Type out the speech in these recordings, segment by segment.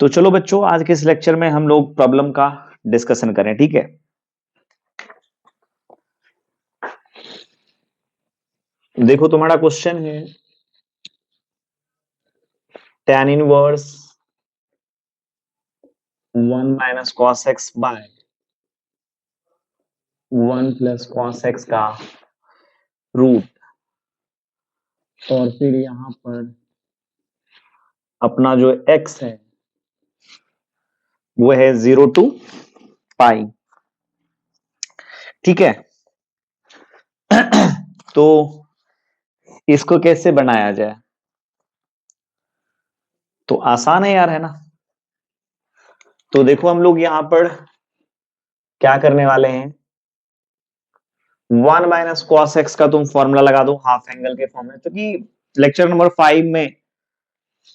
तो चलो बच्चों, आज के इस लेक्चर में हम लोग प्रॉब्लम का डिस्कशन करें, ठीक है। देखो तुम्हारा क्वेश्चन है tan inverse 1 minus cos x by 1 plus cos x का रूट, और फिर यहाँ पर अपना जो x है वो है 0 टू पाई, ठीक है। तो इसको कैसे बनाया जाए? तो आसान है यार, है ना। तो देखो हम लोग यहाँ पर क्या करने वाले हैं, 1 माइनस कॉस एक्स का तुम फॉर्मूला लगा दो हाफ एंगल के फॉर्म में, क्योंकि लेक्चर नंबर 5 में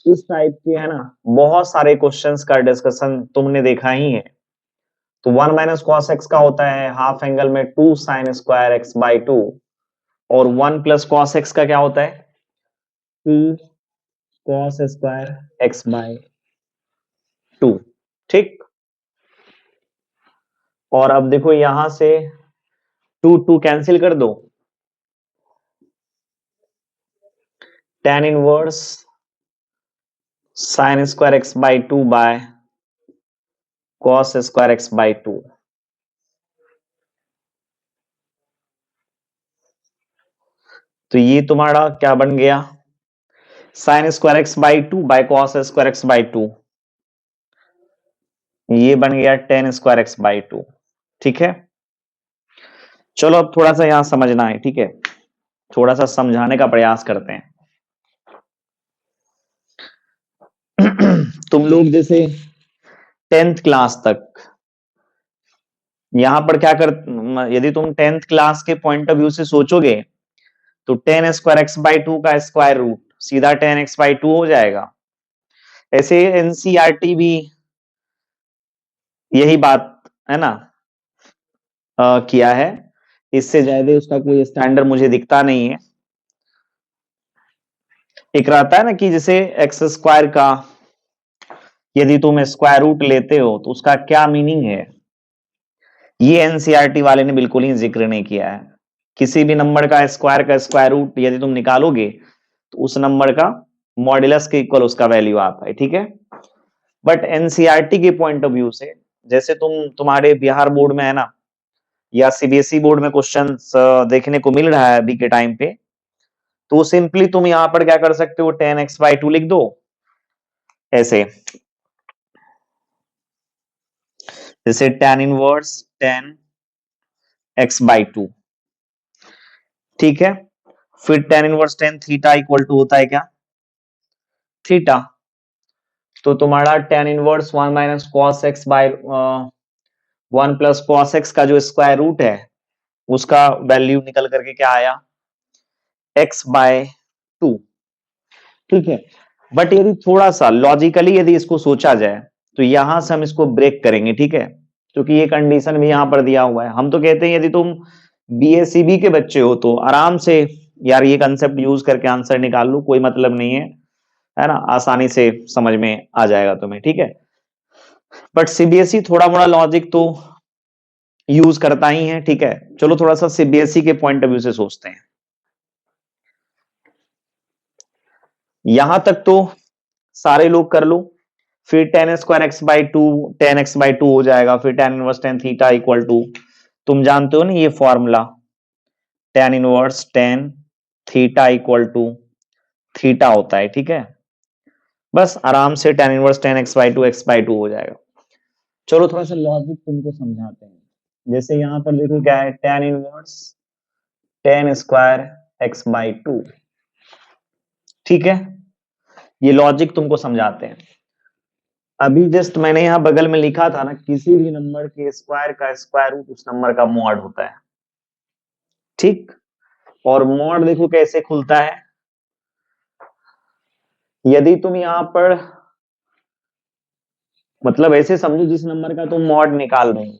इस टाइप के है ना बहुत सारे क्वेश्चंस का डिस्कशन तुमने देखा ही है। तो 1 माइनस कॉस एक्स का होता है हाफ एंगल में 2 साइन स्क्वायर एक्स बाई 2, और 1 प्लस कॉस एक्स का क्या होता है 2 कॉस स्क्वायर एक्स बाई 2, ठीक। और अब देखो यहां से 2 2 कैंसिल कर दो, tan inverse sine square x by 2 by cos square x by 2। तो ये तुम्हारा क्या बन गया, sign square x by 2 by cos square x by 2, ये बन गया टेन स्क्वायर एक्स बाई 2, ठीक है। चलो अब थोड़ा सा यहां समझना है, ठीक है, थोड़ा सा समझाने का प्रयास करते हैं। तुम लोग जैसे 10th क्लास तक यहां पर क्या कर, यदि तुम 10th क्लास के पॉइंट ऑफ व्यू से सोचोगे तो टेन स्क्वायर एक्स बाई 2 का स्क्वायर रूट सीधा 10x बाई 2 हो जाएगा। ऐसे एनसीईआरटी भी यही बात है ना किया है, इससे ज्यादा उसका कोई स्टैंडर्ड मुझे दिखता नहीं है। एक रहता है ना कि जैसे एक्स स्क्वायर का यदि तुम स्क्वायर रूट लेते हो तो उसका क्या मीनिंग है, ये एनसीईआरटी वाले ने बिल्कुल ही जिक्र नहीं किया है। किसी भी नंबर का स्क्वायर रूट यदि तुम निकालोगे तो उस नंबर का मॉड्यूलस के इक्वल उसका वैल्यू आता है, ठीक है। बट एनसीईआरटी के पॉइंट ऑफ व्यू से, जैसे तुम्हारे बिहार बोर्ड में है ना या सीबीएसई बोर्ड में क्वेश्चन देखने को मिल रहा है अभी के टाइम पे, तो सिंपली तुम यहां पर क्या कर सकते हो, 10x/2 लिख दो ऐसे, जैसे tan इनवर्स 10x/2, ठीक है। फिर tan inverse 10 theta equal to होता है क्या, थीटा। तो तुम्हारा tan inverse 1 minus cos x by 1 plus cos x का जो स्क्वायर रूट है उसका वैल्यू निकल करके क्या आया, x/2, ठीक है। बट यदि थोड़ा सा लॉजिकली यदि इसको सोचा जाए तो यहां से हम इसको ब्रेक करेंगे, ठीक है, क्योंकि ये कंडीशन भी यहां पर दिया हुआ है। हम तो कहते हैं यदि तुम बीएससीबी के बच्चे हो तो आराम से यार ये कंसेप्ट यूज करके आंसर निकाल लो, कोई मतलब नहीं है ना, आसानी से समझ में आ जाएगा तुम्हें, ठीक है। बट सीबीएसई थोड़ा मोड़ा लॉजिक तो यूज करता ही है, ठीक है। चलो थोड़ा सा सीबीएसई के पॉइंट ऑफ व्यू से सोचते हैं। यहां तक तो सारे लोग कर लो, फिर ten square x by 2 10x/2 हो जाएगा, फिर tan inverse 10 theta equal to, तुम जानते हो ना ये formula, tan inverse 10 theta equal to theta होता है, ठीक है। बस आराम से tan इनवर्स 10x/2 x/2 हो जाएगा। चलो थोड़ा सा लॉजिक तुमको समझाते हैं। जैसे यहां पर देखो क्या है, tan इनवर्स 10 स्क्वायर x/2, ठीक है। ये लॉजिक तुमको समझाते हैं। अभी जस्ट मैंने यहां बगल में लिखा था ना, किसी भी नंबर के स्क्वायर का स्क्वायर रूट उस नंबर का मॉड होता है, ठीक। और मॉड देखो कैसे खुलता है, यदि तुम यहां पर मतलब ऐसे समझो जिस नंबर का तुम मॉड निकाल रहे हो,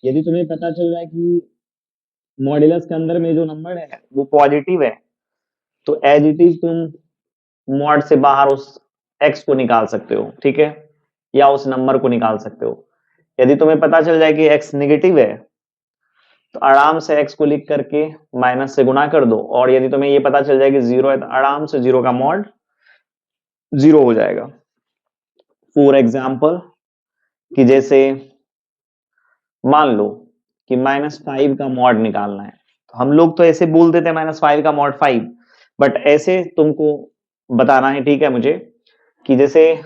यदि तुम्हें पता चल रहा है कि मॉड्यूलस के अंदर में जो नंबर है वो पॉजिटिव है, तो एज इट इज तुम मॉड से बाहर उस एक्स को निकाल सकते हो, ठीक है। या उस नंबर को निकाल सकते हो। यदि तुम्हें पता चल जाए कि x नेगेटिव है तो आराम से x को लिख करके माइनस से गुना कर दो, और यदि तुम्हें ये पता चल जाए कि जीरो है तो आराम से जीरो का मॉड जीरो हो जाएगा। फॉर एग्जाम्पल कि जैसे मान लो कि -5 का मॉड निकालना है, तो हम लोग तो ऐसे बोल देते हैं -5 का मॉड 5, बट ऐसे तुमको बताना है, ठीक है मुझे, कि जैसे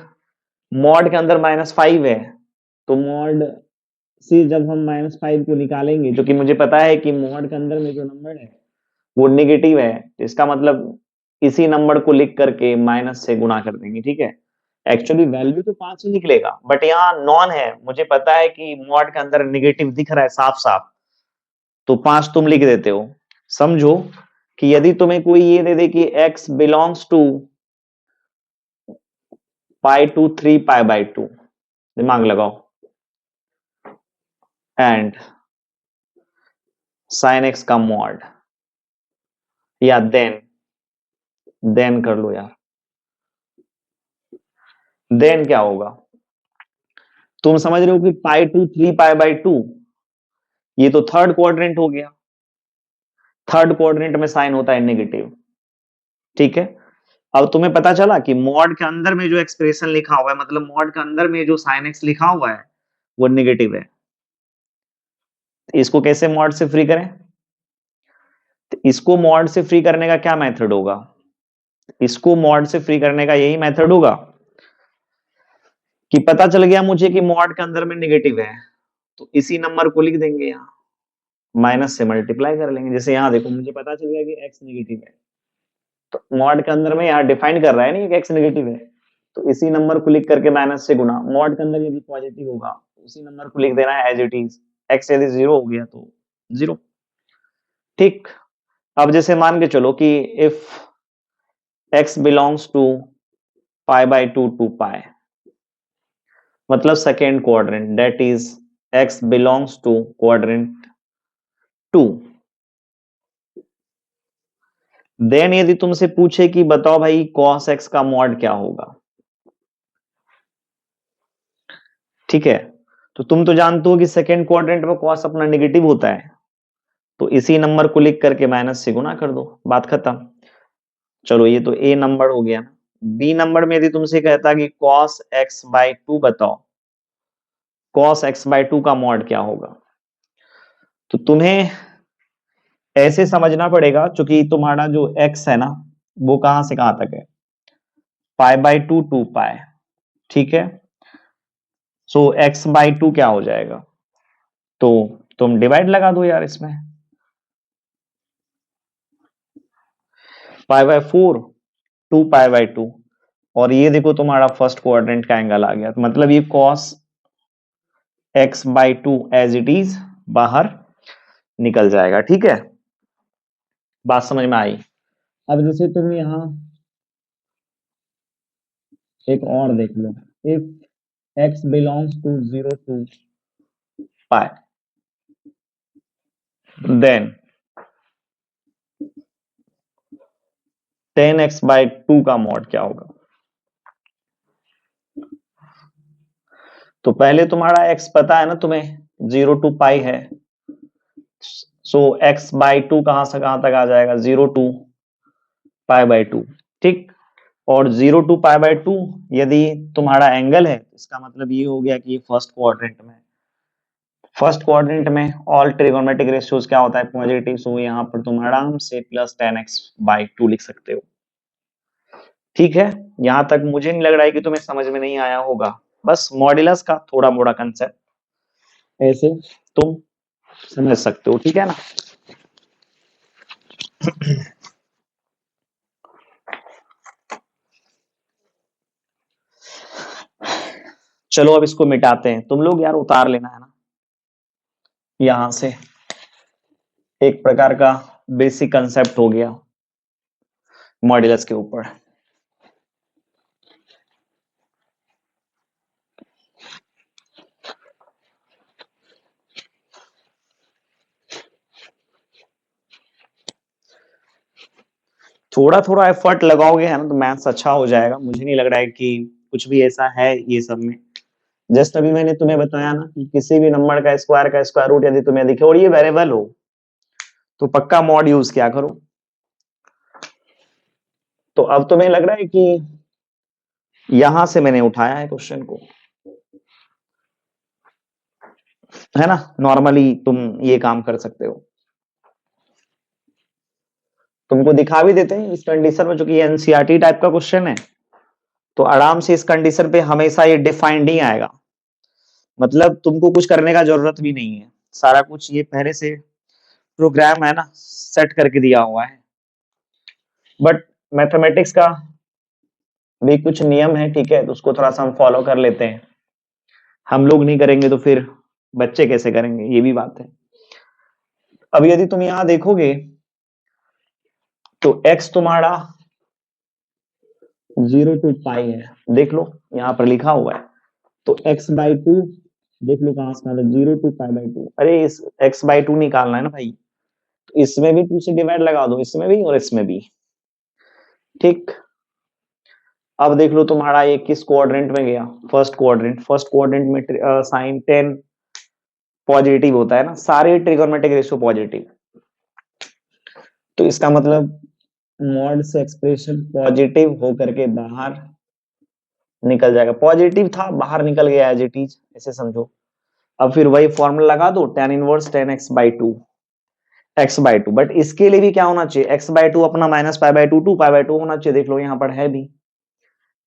मॉड के अंदर -5 है, तो मॉड से जब हम -5 को निकालेंगे, जो कि मुझे पता है कि मॉड के अंदर में जो नंबर है वो नेगेटिव है, तो इसका मतलब इसी नंबर को लिख करके माइनस से गुणा कर देंगे, ठीक है। एक्चुअली वैल्यू तो 5 ही निकलेगा, बट यहाँ नॉन है, मुझे पता है कि मॉड के अंदर नेगेटिव दिख रहा है साफ साफ, तो 5 तुम लिख देते हो। समझो कि यदि तुम्हें कोई ये दे दे कि x belongs to pi to 3 pi by 2, दिमाग लगाओ, एंड साइन x का मॉड, या देन कर लो यार, देन क्या होगा, तुम समझ रहे हो कि पाई टू 3 पाई बाई 2, ये तो थर्ड क्वाड्रेंट हो गया, थर्ड क्वाड्रेंट में साइन होता है नेगेटिव, ठीक है। अब तुम्हें पता चला कि मॉड के अंदर में जो एक्सप्रेशन लिखा हुआ है, मतलब मॉड के अंदर में जो साइन एक्स लिखा हुआ है वो नेगेटिव है। इसको कैसे मॉड से फ्री करें, तो इसको मॉड से फ्री करने का क्या मेथड होगा, इसको मॉड से फ्री करने का यही मेथड होगा कि पता चल गया मुझे कि मॉड के अंदर में नेगेटिव है, तो इसी नंबर को लिख देंगे यहाँ, माइनस से मल्टीप्लाई कर लेंगे। जैसे यहाँ देखो, मुझे पता चल गया कि एक्स नेगेटिव है, तो मॉड के अंदर में यहाँ डिफाइन कर रहा है नहीं कि एक्स नेगेटिव है, तो इसी नंबर को लिख करके माइनस से गुना, मॉड के अंदर यदि पॉजिटिव होगा तो उसी नंबर को लिख देना है एज इट इज, एक्स यदि जीरो हो गया तो जीरो, ठीक। अब जैसे मान के चलो कि if x belongs to pi by two to pi, मतलब second quadrant, that is x belongs to quadrant 2, then यदि तुमसे पूछे कि बताओ भाई cos x का मॉड क्या होगा, ठीक है, तो तुम तो जानते हो कि सेकेंड क्वाड्रेंट में cos अपना नेगेटिव होता है, तो इसी नंबर को लिख करके माइनस से गुना कर दो, बात खत्म। चलो ये तो ए नंबर हो गया। बी नंबर में यदि तुमसे कहता कि cos x बाई 2 बताओ, cos x बाई 2 का मॉड क्या होगा, तो तुम्हें ऐसे समझना पड़ेगा, क्योंकि तुम्हारा जो x है ना वो कहां से कहां तक है, पाई बाई टू टू पाई, ठीक है। सो x बाई 2 क्या हो जाएगा, तो तुम डिवाइड लगा दो यार इसमें, पाई बाई 4 2 पाई बाई 2, और ये देखो तुम्हारा फर्स्ट क्वाड्रेंट का एंगल आ गया, तो मतलब ये cos x by 2 as it is बाहर निकल जाएगा, ठीक है। बात समझ में आई। अब जैसे तुम यहां एक और देख लो, if x belongs to 0 to pi, then 10x by 2 का मॉड क्या होगा, तो पहले तुम्हारा x पता है ना तुम्हें, 0 टू पाई है, सो x बाई 2 कहां से कहां तक आ जाएगा, 0 टू पाई बाई 2, ठीक। और 0 टू पाई बाई 2 यदि तुम्हारा एंगल है, इसका मतलब ये हो गया कि फर्स्ट क्वाड्रेंट में ऑल ट्रिगोनोमेट्रिक रेशियोज क्या होता है, पॉजिटिव, सो यहाँ पर तुम आराम से प्लस 10x बाई 2 लिख सकते हो, ठीक है। यहां तक मुझे नहीं लग रहा है कि तुम्हें समझ में नहीं आया होगा, बस मॉड्यूलस का थोड़ा मोड़ा कंसेप्ट ऐसे तुम समझ सकते हो, ठीक है ना। चलो अब इसको मिटाते हैं, तुम लोग यार उतार लेना है ना यहां से, एक प्रकार का बेसिक कंसेप्ट हो गया मॉड्यूलस के ऊपर। थोड़ा थोड़ा एफर्ट लगाओगे है ना तो मैथ्स अच्छा हो जाएगा, मुझे नहीं लग रहा है कि कुछ भी ऐसा है ये सब में जस्ट अभी मैंने तुम्हें बताया ना कि किसी भी नंबर का स्क्वायर रूट यदि तुम्हें दिखे और ये वेरिएबल हो तो पक्का मॉड यूज किया करो। तो अब तुम्हें लग रहा है कि यहां से मैंने उठाया है क्वेश्चन को, है ना। नॉर्मली तुम ये काम कर सकते हो, तुमको दिखा भी देते हैं इस कंडीशन में, चूंकि एनसीईआरटी टाइप का क्वेश्चन है तो आराम से इस कंडीशन पे हमेशा ये डिफाइंड ही आएगा। मतलब तुमको कुछ करने का जरूरत भी नहीं है, सारा कुछ ये पहले से प्रोग्राम है ना, सेट करके दिया हुआ है। बट मैथमेटिक्स का भी कुछ नियम है, ठीक है, तो उसको थोड़ा सा हम फॉलो कर लेते हैं। हम लोग नहीं करेंगे तो फिर बच्चे कैसे करेंगे, ये भी बात है। अब यदि तुम यहां देखोगे तो x तुम्हारा 0 to π है, देख लो यहां पर लिखा हुआ है। तो x/2 देख लो कहां से निकाला, 0 to π/2। अरे इस x/2 निकालना है ना भाई, तो इसमें भी 2 से डिवाइड लगा दो, इसमें भी और इसमें भी, ठीक। अब देख लो तुम्हारा ये किस क्वाड्रेंट में गया, फर्स्ट क्वाड्रेंट में साइन 10 पॉजिटिव होता है ना, सारे ट्रिगोनोमेट्रिक रेशियो पॉजिटिव। तो इसका मतलब मॉड से एक्सप्रेशन पॉजिटिव होकर के बाहर निकल जाएगा, पॉजिटिव था बाहर निकल गया एज इट इज, ऐसे समझो। अब फिर वही फॉर्मूला लगा दो, tan inverse 10x/2 x/2। But इसके लिए भी क्या होना चाहिए, x/2 अपना -π/2 2π/2 होना चाहिए, देख लो यहाँ पर है भी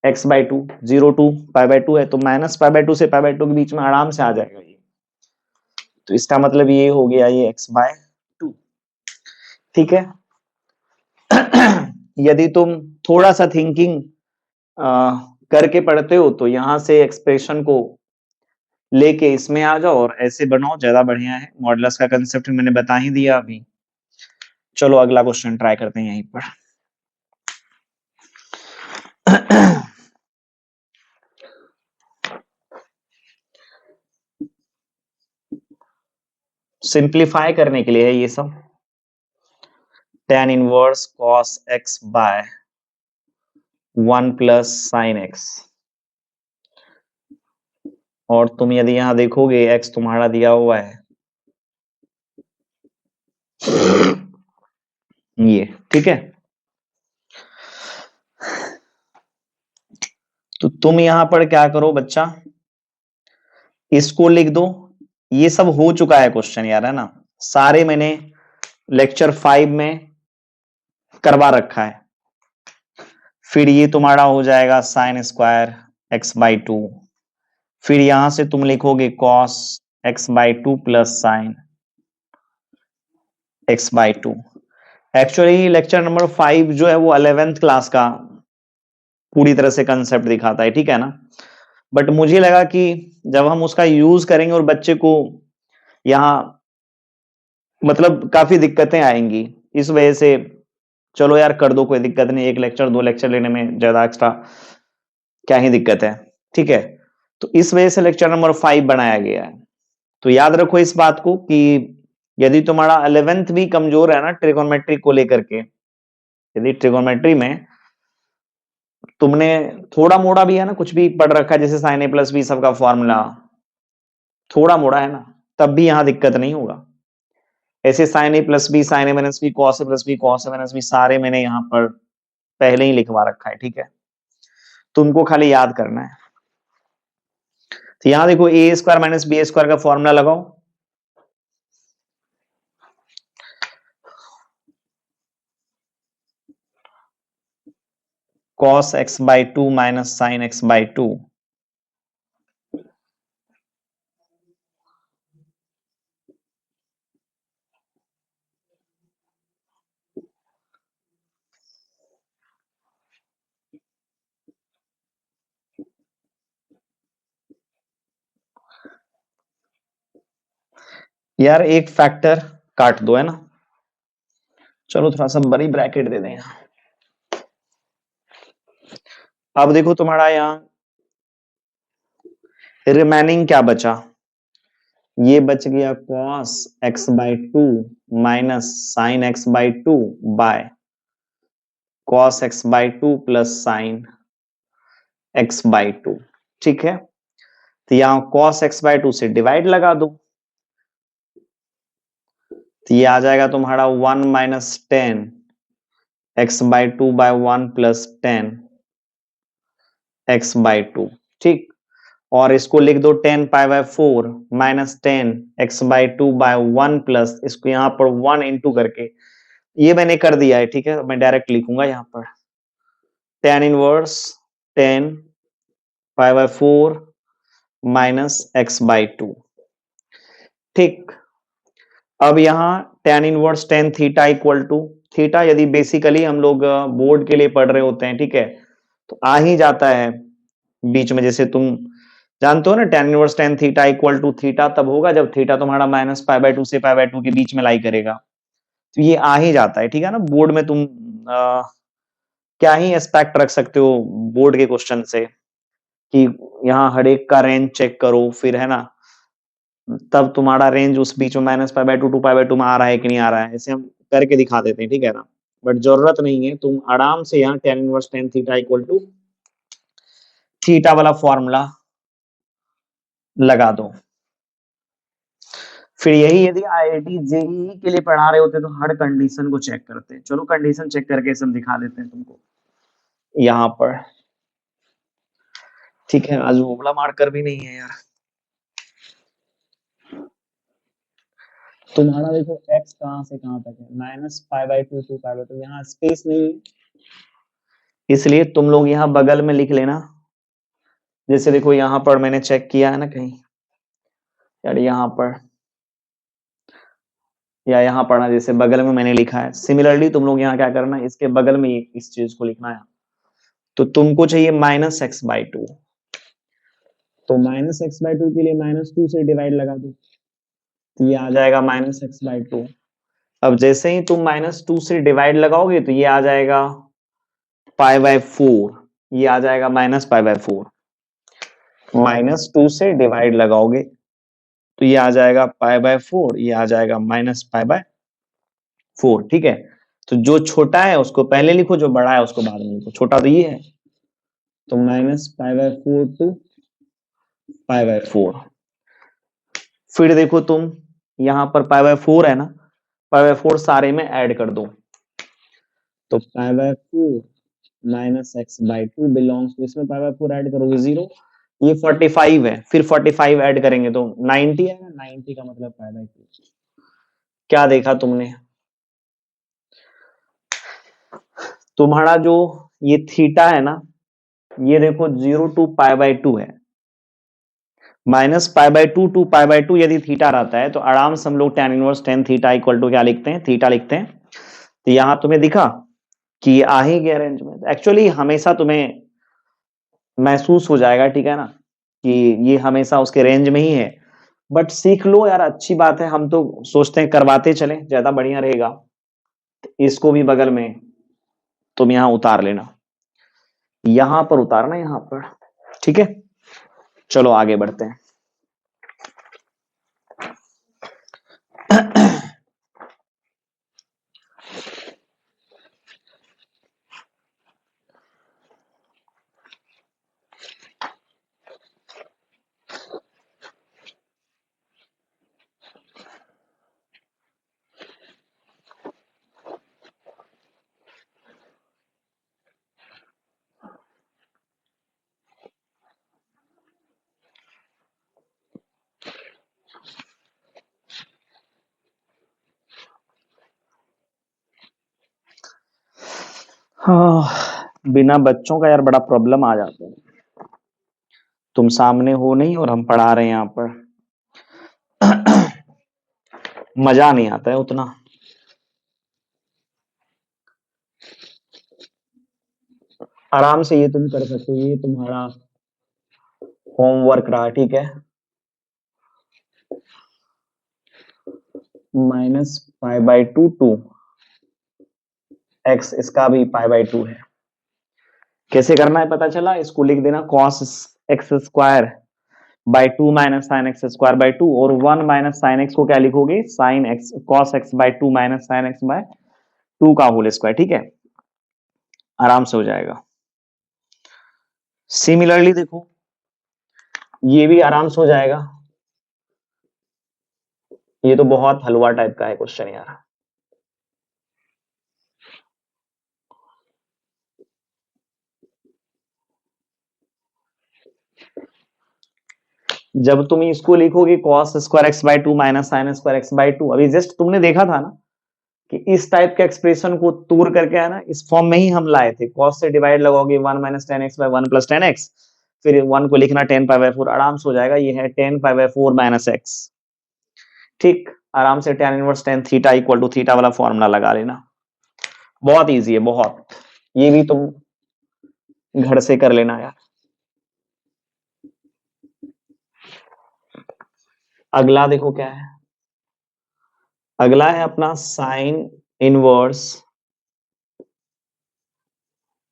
x/2 0 to π/2 है, तो -π/2 से π/2 के बीच में आराम से आ जाएगा ये। तो इसका मतलब ये हो गया ये x/2, ठीक है। यदि तुम थोड़ा सा थिंकिंग करके पढ़ते हो तो यहां से एक्सप्रेशन को लेके इसमें आ जाओ और ऐसे बनाओ, ज्यादा बढ़िया है। मॉडुलस का कंसेप्ट मैंने बता ही दिया अभी। चलो अगला क्वेश्चन ट्राई करते हैं यहीं पर। सिंप्लीफाई करने के लिए है ये सब, tan inverse cos x by 1 plus sine x. और तुम यदि यहां देखोगे x तुम्हारा दिया हुआ है ये, ठीक है। तो तुम यहां पर क्या करो बच्चा, इसको लिख दो। ये सब हो चुका है क्वेश्चन यार, है ना, सारे मैंने लेक्चर 5 में करवा रखा है। फिर ये तुम्हारा हो जाएगा साइन स्क्वायर x/2, फिर यहां से तुम लिखोगे cos x/2 plus sine x/2। Actually lecture number 5 जो है वो 11th क्लास का पूरी तरह से कंसेप्ट दिखाता है, ठीक है ना। बट मुझे लगा कि जब हम उसका यूज करेंगे और बच्चे को यहाँ मतलब काफी दिक्कतें आएंगी, इस वजह से चलो यार कर दो, कोई दिक्कत नहीं, एक लेक्चर 2 लेक्चर लेने में ज्यादा एक्स्ट्रा क्या ही दिक्कत है, ठीक है। तो इस वजह से लेक्चर नंबर 5 बनाया गया है। तो याद रखो इस बात को कि यदि तुम्हारा 11th भी कमजोर है ना ट्रिगोनोमेट्री को लेकर के, यदि ट्रिगोनोमेट्री में तुमने थोड़ा मोड़ा भी है ना कुछ भी पढ़ रखा है, जैसे साइन ए प्लस बी सबका फॉर्मूला थोड़ा मोड़ा है ना, तब भी यहां दिक्कत नहीं होगा। ऐसे sign A plus B, sign A minus B, cos A plus B, cos A minus B, सारे मैंने यहाँ पर पहले ही लिखवा रखा है, ठीक है। तुमको खाली याद करना है। तो यहां देखो a square minus b square का फॉर्मूला लगाओ। cos x/2 minus sine x/2, यार एक फैक्टर काट दो, है ना। चलो थोड़ा सा बड़ी ब्रैकेट दे दें। अब देखो तुम्हारा यहाँ रिमेनिंग क्या बचा, ये बच गया cos x/2 minus sine x/2 by cos x/2 plus sine x/2, ठीक है। तो यहां cos x बाय 2 से डिवाइड लगा दो, तो ये आ जाएगा तुम्हारा 1 minus 10 x by 2 by 1 plus 10 x by 2। ठीक, और इसको लिख दो 10 pi by 4 minus 10 x by 2 by 1 plus, इसको यहां पर 1 इंटू करके, ये मैंने कर दिया है। ठीक है, मैं डायरेक्ट लिखूंगा यहां पर tan inverse 10 pi by 4 minus x by 2। ठीक, अब यहाँ tan inverse tan theta equal to theta, यदि बेसिकली हम लोग बोर्ड के लिए पढ़ रहे होते हैं, ठीक है, तो आ ही जाता है बीच में। जैसे तुम जानते हो ना, tan inverse tan theta equal to theta तब होगा जब थीटा तुम्हारा माइनस पाई बाय 2 से पाई बाय 2 के बीच में लाई करेगा, तो ये आ ही जाता है। ठीक है ना, बोर्ड में तुम क्या ही एस्पेक्ट रख सकते हो बोर्ड के क्वेश्चन से, कि यहाँ हर एक का रेंज चेक करो, फिर है ना, तब तुम्हारा रेंज उस बीच में minus pi by 2 to pi by 2 में आ रहा है कि नहीं आ रहा है, ऐसे हम करके दिखा देते हैं। ठीक है ना, बट जरूरत नहीं है, तुम आराम से यहाँ tan inverse tan theta equal to theta वाला फॉर्मूला लगा दो। फिर यही यदि आईआईटी जेईई के लिए पढ़ा रहे होते तो हर कंडीशन को चेक करते हैं। चलो कंडीशन चेक करके सब दिखा देते हैं तुमको यहाँ पर। ठीक है, आज ओबला मार्कर भी नहीं है यार। तुम्हारा देखो x कहां से कहां तक है, minus pi by 2 to pi by 2, यहाँ स्पेस नहीं है, इसलिए तुम लोग यहाँ बगल में लिख लेना। जैसे देखो यहाँ पर मैंने चेक किया है ना कहीं, यार यहाँ पर या यहाँ पढ़ा, जैसे बगल में मैंने लिखा है, सिमिलरली तुम लोग यहाँ क्या करना है, इसके बगल में इस चीज को लिखना है। तो तुमको चाहिए माइनस एक्स बाई 2, तो माइनस एक्स बाई 2 के लिए माइनस 2 से डिवाइड लगा दो, तो ये आ जाएगा माइनस एक्स बाई 2। अब जैसे ही तुम माइनस 2 से डिवाइड लगाओगे तो ये आ जाएगा पाई बाय 4, ये आ जाएगा माइनस पाई बाय 4। माइनस 2 से डिवाइड लगाओगे तो ये आ जाएगा पाई बाय 4, ये आ जाएगा माइनस पाई बाय 4। ठीक है, तो जो छोटा है उसको पहले लिखो, जो बड़ा है उसको बाद में लिखो। छोटा तो ये है, तो minus pi by 4 to pi by 4। फिर देखो तुम यहाँ पर पाई बाय 4 है ना, पाई बाय 4 सारे में ऐड कर दो, तो pi by 4 minus x by 2 belongs to, इसमें पाई बाय 4 ऐड करोगे 0, ये 45 है, फिर 45 ऐड करेंगे तो 90 है, 90 का मतलब पाई बाय 2। क्या देखा तुमने, तुम्हारा जो ये थीटा है ना, ये देखो 0 टू पाई बाय 2 है, minus pi by 2 to pi by 2 यदि थीटा रहता है तो आराम से हम लोग tan inverse tan theta equal to क्या लिखते हैं, थीटा लिखते हैं। तो यहां तुम्हें दिखा कि आ ही गया रेंज में। एक्चुअली हमेशा तुम्हें महसूस हो जाएगा, ठीक है ना, कि ये हमेशा उसके रेंज में ही है, बट सीख लो यार, अच्छी बात है। हम तो सोचते हैं करवाते चले, ज्यादा बढ़िया रहेगा। इसको भी बगल में तुम यहाँ उतार लेना, यहां पर उतारना, यहां पर। ठीक है, चलो आगे बढ़ते हैं। हाँ, बिना बच्चों का यार बड़ा प्रॉब्लम आ जाता है। तुम सामने हो नहीं और हम पढ़ा रहे हैं यहाँ पर, मजा नहीं आता है उतना। आराम से ये तुम कर सकते हो, ये तुम्हारा होमवर्क रहा। ठीक है, minus pi by 2 to x, इसका भी पाई बाय 2 है। कैसे करना है पता चला, इसको लिख देना cos x square by 2 minus sine x square by 2, और 1 माइनस साइन एक्स को क्या लिखोगे, sine x cos x by 2 minus sine x by 2 का होल स्क्वायर। ठीक है, आराम से हो जाएगा। सिमिलरली देखो ये भी आराम से हो जाएगा। ये तो बहुत हलवा टाइप का है क्वेश्चन यार। जब तुम इसको लिखोगे cos square x by two minus sign square x by to, अभी जस्ट तुमने देखा था ना कि इस टाइप के एक्सप्रेशन को तोड़ करके है ना इस फॉर्म में ही हम लाए थे। cos से डिवाइड लगाओगे 1 minus tan x by one plus tan x, फिर 1 को लिखना 10 पाई बाई 4, आराम से हो जाएगा। ये है 10 पाई बाई 4 माइनस एक्स। ठीक, आराम से tan inverse tan theta equal to theta वाला फॉर्मूला लगा लेना। बहुत इजी है बहुत। ये भी तुम घर से कर लेना यार। अगला देखो क्या है। अगला है अपना sine inverse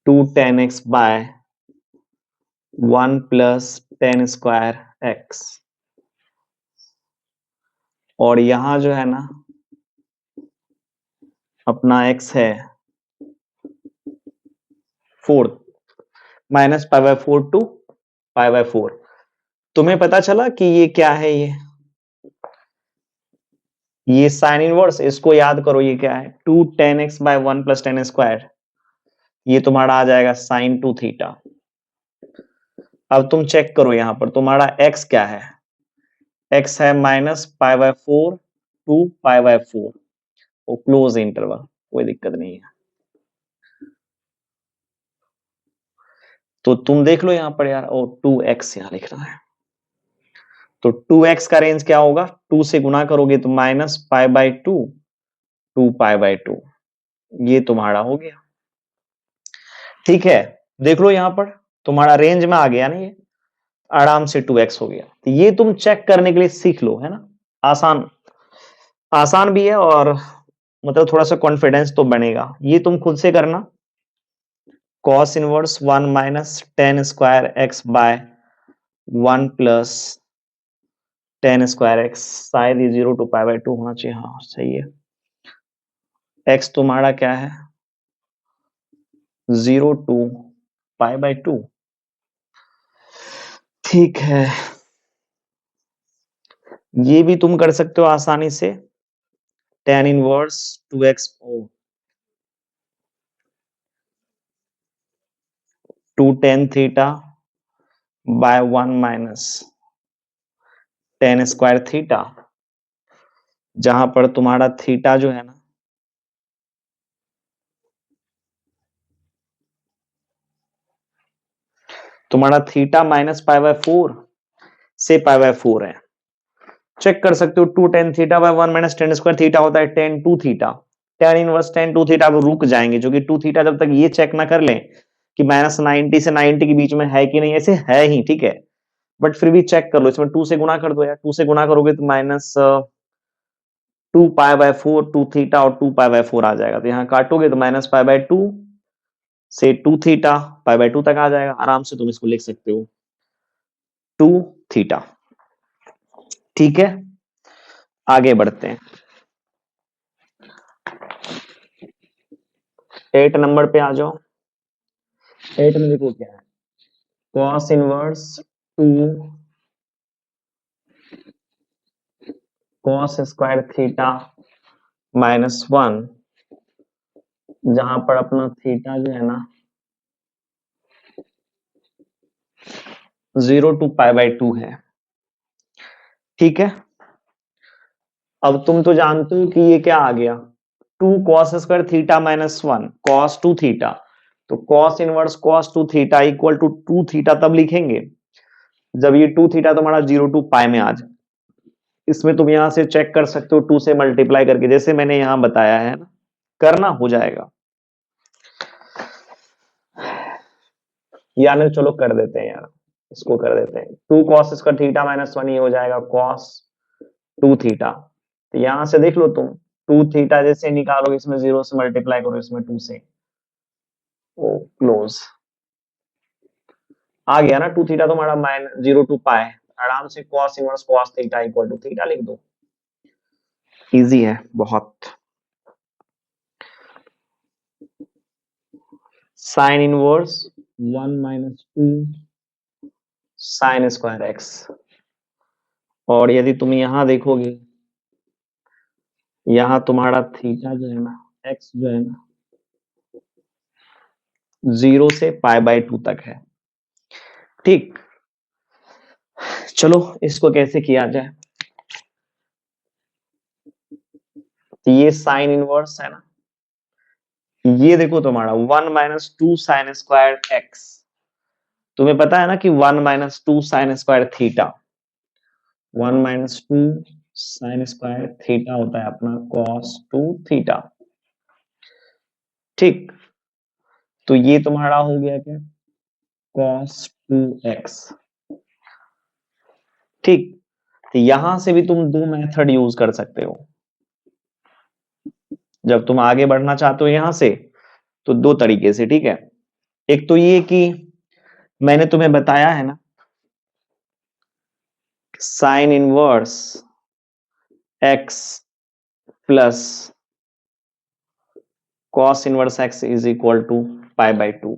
2 tan x by 1 plus tan square x. और यहां जो है ना अपना x है 4 minus pi by 4 to pi by 4। तुम्हें पता चला कि ये क्या है, ये साइन इनवर्स, इसको याद करो। ये क्या है 2 tan x by 1 plus tan square. ये तुम्हारा आ जाएगा साइन 2 थीटा। अब तुम चेक करो यहां पर तुम्हारा x क्या है। x है minus pi by 4 to pi by 4, वो क्लोज इंटरवल, कोई दिक्कत नहीं है। तो तुम देख लो यहां पर यार, ओ 2x यहां लिख रहा है। तो 2x का रेंज क्या होगा, 2 से गुना करोगे तो minus pi by 2 to pi by 2। ये तुम्हारा हो गया। ठीक है, देख लो यहां पर तुम्हारा रेंज में आ गया ना, ये आराम से 2x हो गया। तो ये तुम चेक करने के लिए सीख लो, है ना। आसान, आसान भी है और मतलब थोड़ा सा कॉन्फिडेंस तो बनेगा। ये तुम खुद से करना। cos inverse 1 minus tan square x by 1 plus tan square x, शायद ये 0 टू पाई बाय 2 होना चाहिए। हाँ सही है। x तुम्हारा क्या है 0 टू पाई बाय 2। ठीक है, ये भी तुम कर सकते हो आसानी से। tan inverse 2x 2 tan theta by 1 minus tan square theta, जहां पर तुम्हारा थीटा जो है ना तुम्हारा थीटा माइनस पाई बाय 4 से पाई बाय 4 है। चेक कर सकते हो 2 tan theta by 1 minus tan square theta होता है tan 2 theta. tan inverse tan 2 theta, अब रुक जाएंगे जो कि 2 थीटा जब तक ये चेक ना कर लें कि माइनस 90 से 90 के बीच में है कि नहीं। ऐसे है ही, ठीक है, बट फिर भी चेक कर लो। इसमें 2 से गुना कर दो यार, 2 से गुना करोगे तो माइनस 2 पाई बाय 4 2 थीटा और 2 पाई बाय 4 आ जाएगा। तो यहाँ काटोगे तो माइनस पाई बाय 2 से 2 थीटा पाई बाय 2 तक आ जाएगा। आराम से तुम इसको लिख सकते हो 2 थीटा। ठीक है, आगे बढ़ते हैं। 8 नंबर पे आ जाओ। 8 में देखो क्या है, cos inverse 2 cos square theta minus 1, जहां पर अपना थीटा जो है ना 0 टू पाई बाय 2 है। ठीक है, अब तुम तो जानते हो कि ये क्या आ गया 2 cos square theta minus 1 cos 2 theta. तो cos inverse cos 2 theta equal to 2 theta तब लिखेंगे जब ये 2 थीटा तुम्हारा 0 टू पाई में आ जाए। इसमें तुम यहां से चेक कर सकते हो 2 से मल्टीप्लाई करके, जैसे मैंने यहां बताया है ना, करना हो जाएगा। यानी चलो कर देते हैं यार, इसको कर देते हैं 2 cos स्क्वायर थीटा माइनस 1, ये हो जाएगा cos 2 थीटा। तो यहां से देख लो तुम 2 थीटा जैसे निकालोगे, इसमें 0 से मल्टीप्लाई करो, इसमें 2 से, ओ क्लोज। आ गया ना 2 थीटा तुम्हारा माइनस 0 टू पाई। आराम से cos inverse cos theta equal to theta लिख दो। इजी है बहुत। Sine inverse 1 minus 2 sine square x. और यदि तुम यहां देखोगे, यहां तुम्हारा थीटा जो है ना, एक्स जो है ना, 0 से π/2 तक है। ठीक, चलो इसको कैसे किया जाए। तो ये साइन इनवर्स है ना, ये देखो तुम्हारा 1 - 2 साइन स्क्वायर एक्स। तुम्हें पता है ना कि 1 - 2 sine square theta, 1 - 2 sine square theta होता है अपना कॉस 2 थीटा। ठीक, तो ये तुम्हारा हो गया क्या, कॉस 2x। ठीक, तो यहां से भी तुम दो मेथड यूज कर सकते हो। जब तुम आगे बढ़ना चाहते हो यहां से, तो दो तरीके से। ठीक है, एक तो ये कि मैंने तुम्हें बताया है ना, sine inverse x plus cos inverse x is equal to π/2।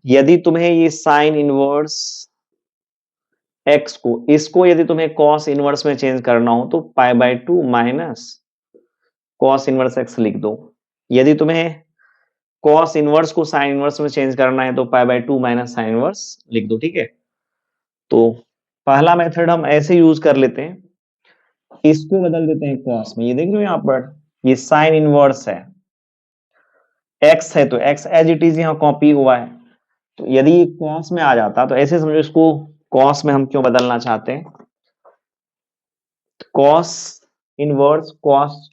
यदि तुम्हें ये साइन इनवर्स एक्स को, इसको यदि तुम्हें कॉस इनवर्स में चेंज करना हो तो π/2 माइनस कॉस इनवर्स एक्स लिख दो। यदि तुम्हें कॉस इनवर्स को साइन इनवर्स में चेंज करना है तो π/2 माइनस साइन इनवर्स लिख दो। ठीक है, तो पहला मेथड हम ऐसे यूज कर लेते हैं, इसको बदल देते हैं कॉस में। ये देख रहे हो यहां पर, ये साइन इनवर्स है, एक्स है तो एक्स एज इट इज यहां कॉपी हुआ है। तो यदि ये कॉस में आ जाता तो ऐसे समझो इसको, कॉस में हम क्यों बदलना चाहते हैं, cos inverse cos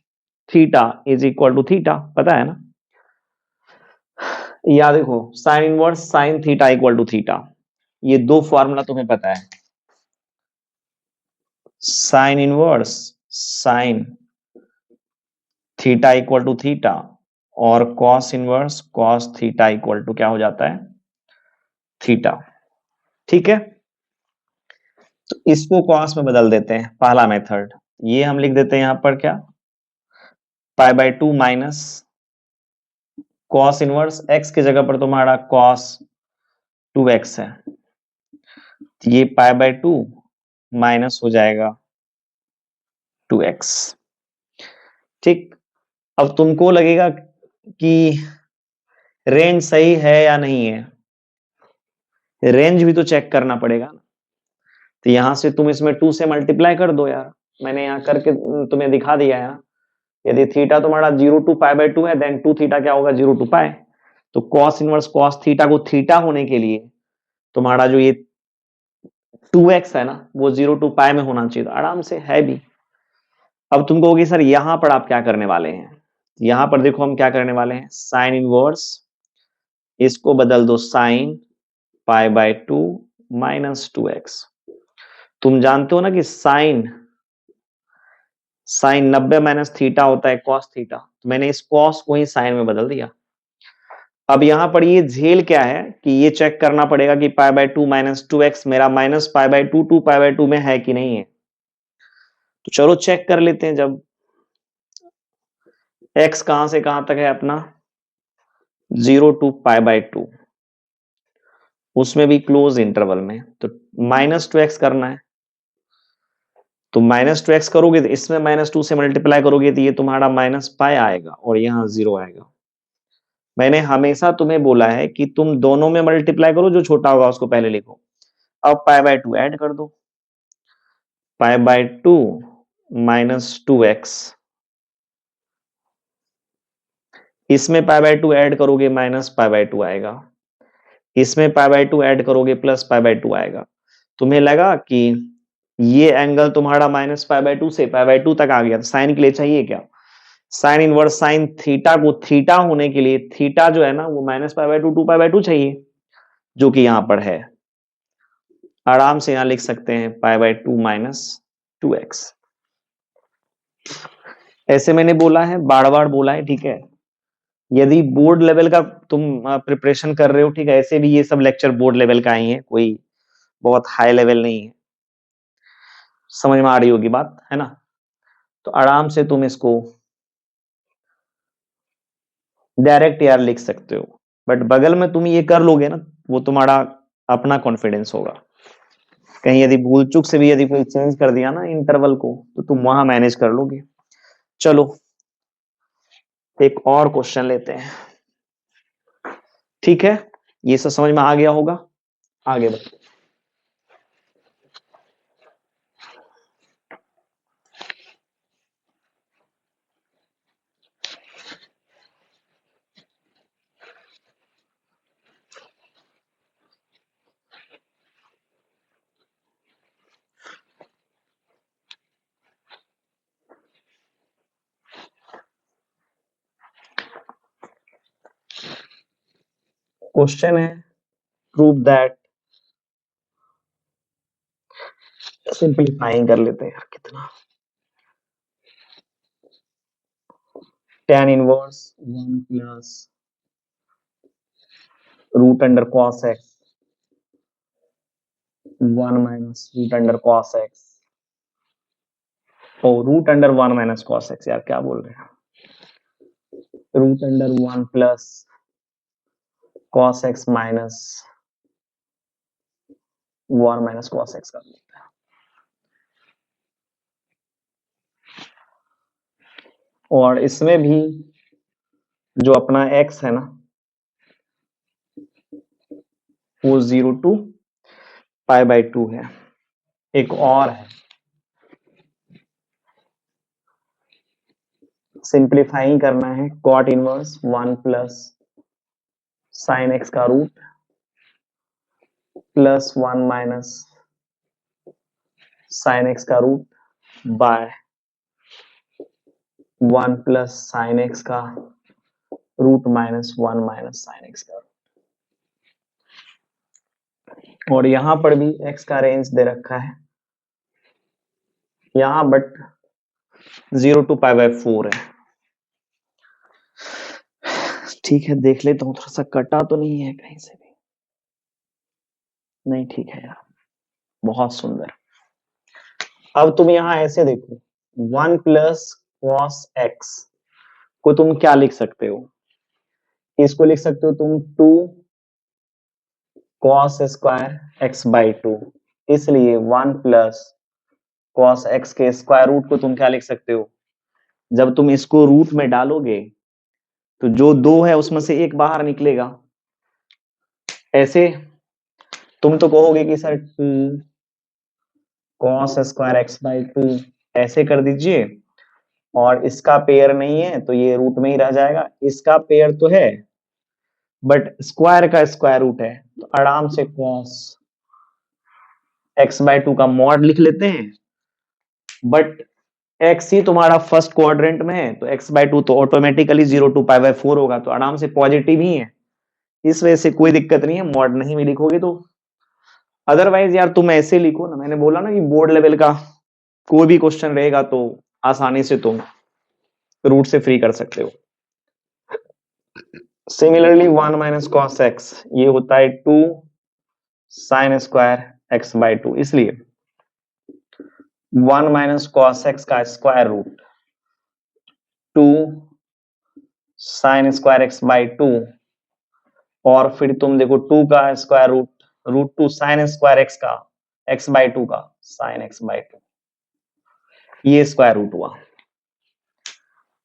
theta is equal to theta, पता है ना। या देखो sine inverse sine theta equal to theta, ये दो फॉर्मूला तुम्हें पता है, sine inverse sine theta equal to theta और cos inverse cos theta equal to क्या हो जाता है, थीटा। ठीक है, तो इसको कॉस में बदल देते हैं, पहला मेथड। ये हम लिख देते हैं यहां पर क्या, π/2 माइनस कॉस इनवर्स एक्स की जगह पर तुम्हारा कॉस 2x है, तो ये π/2 माइनस हो जाएगा 2x। ठीक, अब तुमको लगेगा कि रेंज सही है या नहीं है, रेंज भी तो चेक करना पड़ेगा ना। तो यहां से तुम इसमें 2 से मल्टीप्लाई कर दो यार, मैंने यहां करके तुम्हें दिखा दिया है ना। यदि थीटा तुम्हारा 0 to π/2 है, देन 2 थीटा क्या होगा, 0 to π। तो कॉस इनवर्स कॉस थीटा को थीटा होने के लिए तुम्हारा जो ये 2x है ना, वो 0 to π में होना चाहिए, तो आराम से है भी। अब तुम कहोगे सर यहां पर आप क्या करने वाले हैं, यहां पर देखो हम क्या करने वाले हैं, साइन इनवर्स, इसको बदल दो साइन π/2 माइनस 2x। तुम जानते हो ना कि साइन साइन 90 माइनस थीटा होता है कॉस थीटा, तो मैंने इस कॉस को ही साइन में बदल दिया। अब यहां पर ये झेल क्या है कि ये चेक करना पड़ेगा कि π/2 माइनस 2x मेरा माइनस π/2 टू π/2 में है कि नहीं है। तो चलो चेक कर लेते हैं। जब x कहां से कहां तक है अपना, 0 to π/2, उसमें भी क्लोज इंटरवल में, तो -2x करना है। तो -2x करोगे तो इसमें -2 से मल्टीप्लाई करोगे तो ये तुम्हारा -π आएगा और यहाँ 0 आएगा। मैंने हमेशा तुम्हें बोला है कि तुम दोनों में मल्टीप्लाई करो, जो छोटा होगा उसको पहले लिखो। अब π/2 ऐड कर दो, π/2 माइनस 2x, इसमें π/2 ऐड करोगे माइनस π/2 आएगा, इसमें π/2 ऐड करोगे प्लस π/2 आएगा। तुम्हें लगा कि ये एंगल तुम्हारा -π/2 से π/2 तक आ गया, तो साइन के लिए चाहिए क्या, साइन इनवर्स साइन थीटा को थीटा होने के लिए थीटा जो है ना वो -π/2 टू π/2 चाहिए, जो कि यहां पर है। आराम से यहां लिख सकते हैं π/2 माइनस 2x। ऐसे मैंने बोला है, बार बार बोला है। ठीक है, यदि बोर्ड लेवल का तुम प्रिपरेशन कर रहे हो, ठीक है, ऐसे भी ये सब लेक्चर बोर्ड लेवल का ही है, कोई बहुत हाई लेवल नहीं है। समझ में आ रही होगी बात, है ना। तो आराम से तुम इसको डायरेक्ट यार लिख सकते हो, बट बगल में तुम ये कर लोगे ना, वो तुम्हारा अपना कॉन्फिडेंस होगा। कहीं यदि भूल चूक से भी यदि कोई चेंज कर दिया ना इंटरवल को, तो तुम वहां मैनेज कर लोगे। चलो एक और क्वेश्चन लेते हैं। ठीक है, ये सब समझ में आ गया होगा, आगे बढ़ो। क्वेश्चन है प्रूव दैट, सिंपलीफाइंग कर लेते हैं यार, कितना tan inverse 1 plus root under cos x 1 minus root under cos x, ओ root under 1 minus cos x, यार क्या बोल रहे हैं, root under 1 plus cos x minus 1 minus cos x कर लेते हैं। और इसमें भी जो अपना x है ना, वो 0 टू पाई बाई 2 है। एक और है, सिंप्लीफाइंग करना है, cot inverse 1 plus sine x का root plus 1 minus sine x का root by 1 plus sine x का root minus 1 minus sine x का रूट। और यहां पर भी x का रेंज दे रखा है यहां, बट 0 टू पाई बाई 4 है। ठीक है, देख लेता हूं थोड़ा सा कटा तो नहीं है कहीं से भी, नहीं ठीक है यार, बहुत सुंदर। अब तुम यहां ऐसे देखो, 1 प्लस कॉस एक्स को तुम क्या लिख सकते हो, इसको लिख सकते हो तुम 2 कॉस स्क्वायर एक्स बाई 2, इसलिए 1 प्लस कॉस एक्स के स्क्वायर रूट को तुम क्या लिख सकते हो, जब तुम इसको रूट में डालोगे तो जो 2 है उसमें से एक बाहर निकलेगा। ऐसे तुम तो कहोगे कि sir 2 cos square x by 2 ऐसे कर दीजिए, और इसका पेयर नहीं है तो ये रूट में ही रह जाएगा, इसका पेयर तो है बट स्क्वायर का स्क्वायर रूट है, तो आराम से कॉस एक्स बाई 2 का मॉड लिख लेते हैं। बट एक्स ही तुम्हारा फर्स्ट क्वाड्रेंट में है, तो एक्स बाई 2 तो ऑटोमेटिकली 0 टू पाई बाई 4 होगा, तो आराम से पॉजिटिव ही है, इस वजह से कोई दिक्कत नहीं है, मॉड नहीं भी लिखोगे तो। अदरवाइज यार तुम ऐसे लिखो ना, मैंने बोला ना कि बोर्ड लेवल का कोई भी क्वेश्चन रहेगा तो आसानी से तुम रूट से फ्री कर सकते हो। सिमिलरली 1 माइनस कॉस एक्स ये होता है 2 साइन स्क्वायर एक्स बाई 2, इसलिए 1 माइनस कॉस एक्स का square root 2 sine square x by 2, और फिर तुम देखो 2 का square root root 2 sine square x का एक्स बाई 2 का साइन एक्स बाई 2, ये स्क्वायर रूट हुआ।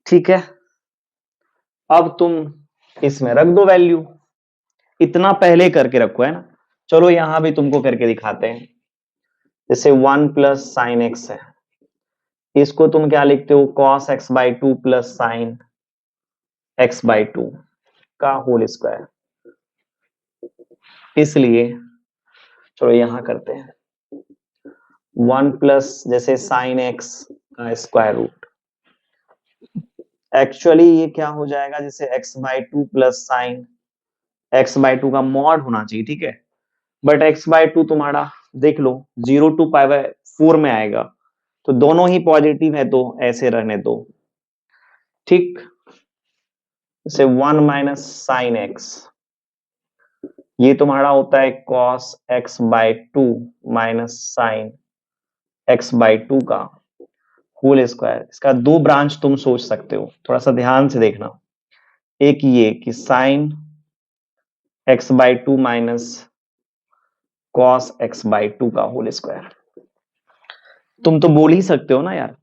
ठीक है, अब तुम इसमें रख दो वैल्यू, इतना पहले करके रखो है ना। चलो यहां भी तुमको करके दिखाते हैं, जैसे 1 प्लस साइन एक्स है, इसको तुम क्या लिखते हो, cos x by 2 plus sine x by 2 का होल स्क्वायर, इसलिए चलो यहां करते हैं 1 प्लस जैसे साइन एक्स का स्क्वायर रूट, एक्चुअली ये क्या हो जाएगा, जैसे x by 2 plus sine x by 2 का मॉड होना चाहिए, ठीक है, बट एक्स बाई 2 तुम्हारा देख लो 0 टू पाई बाई 4 में आएगा, तो दोनों ही पॉजिटिव है तो ऐसे रहने दो। ठीक, जैसे 1 माइनस साइन एक्स ये तुम्हारा होता है cos x by 2 minus sine x by 2 का होल स्क्वायर। इसका दो ब्रांच तुम सोच सकते हो, थोड़ा सा ध्यान से देखना, एक ये कि sign x by 2 minus cos x/2 का होल स्क्वायर। तुम तो बोल ही सकते हो ना यार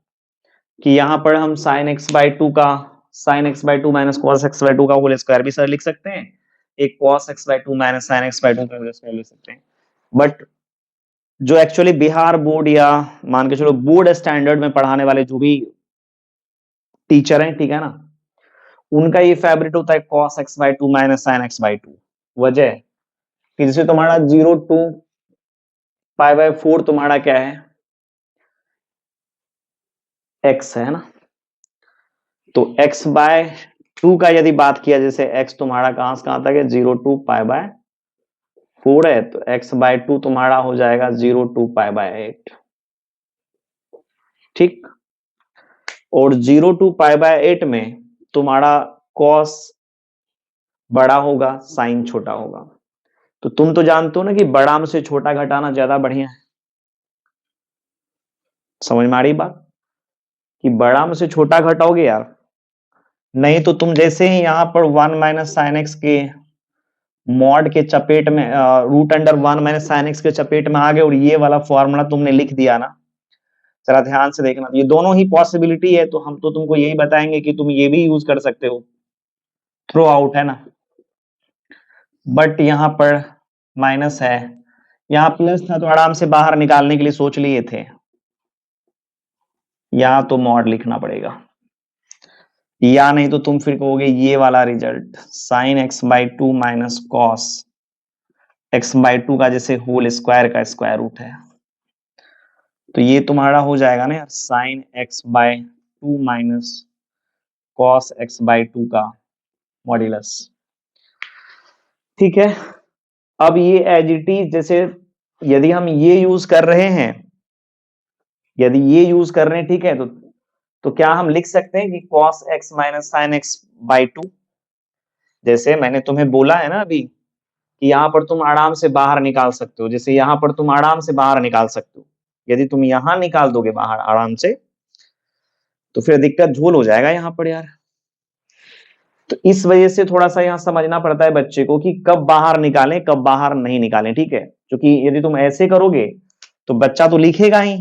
कि यहां पर हम sin x/2 minus cos x/2 का होल स्क्वायर भी सर लिख सकते हैं, एक cos x/2 minus sin x/2 का होल स्क्वायर लिख सकते हैं। बट जो एक्चुअली बिहार बोर्ड या मान के चलो बोर्ड स्टैंडर्ड में पढ़ाने वाले जो भी टीचर हैं, ठीक है ना, उनका ये फेवरेट होता है cos x/2 minus sin x/2। वजह कि जैसे तुम्हारा 0 to π/4 तुम्हारा क्या है, x है ना, तो x/2 का यदि बात किया, जैसे x तुम्हारा कहां से कहां तक है, 0 to π/4 है, तो x/2 तुम्हारा हो जाएगा 0 to π/8। ठीक, और 0 to π/8 में तुम्हारा cos बड़ा होगा, साइन छोटा होगा। तो तुम तो जानते हो ना कि बड़ा में से छोटा घटाना ज्यादा बढ़िया है। समझ में आ रही बात कि बड़ा में से छोटा घटाओगे यार, नहीं तो तुम जैसे ही यहां पर 1 माइनस साइन एक्स के मॉड के चपेट में, √1 - sin x के चपेट में आ गए और ये वाला फॉर्मूला तुमने लिख दिया ना, जरा ध्यान से देखना, ये दोनों ही पॉसिबिलिटी है, तो हम तो तुमको यही बताएंगे कि तुम ये भी यूज कर सकते हो थ्रो आउट, है ना। बट यहां पर माइनस है, यहां प्लस था तो आराम से बाहर निकालने के लिए सोच लिए थे, यहां तो मॉड लिखना पड़ेगा, या नहीं तो तुम फिर कहोगे ये वाला result sin x/2 minus cos x/2 का जैसे होल स्क्वायर का स्क्वायर रूट है, तो ये तुम्हारा हो जाएगा ना यार sin x/2 minus cos x/2 का मॉड्यूलस। ठीक है, अब ये एज इट इज, जैसे यदि हम ये यूज कर रहे हैं, यदि ये यूज कर रहे हैं, ठीक है, तो क्या हम लिख सकते हैं कि cos x minus sin x/2, जैसे मैंने तुम्हें बोला है ना अभी कि यहां पर तुम आराम से बाहर निकाल सकते हो, जैसे यहां पर तुम आराम से बाहर निकाल सकते हो, यदि तुम यहां निकाल दोगे बाहर आराम से, तो फिर दिक्कत झोल हो जाएगा यहां पर यार। तो इस वजह से थोड़ा सा यहां समझना पड़ता है बच्चे को कि कब बाहर निकालें कब बाहर नहीं निकालें, ठीक है, क्योंकि यदि तुम ऐसे करोगे तो बच्चा तो लिखेगा ही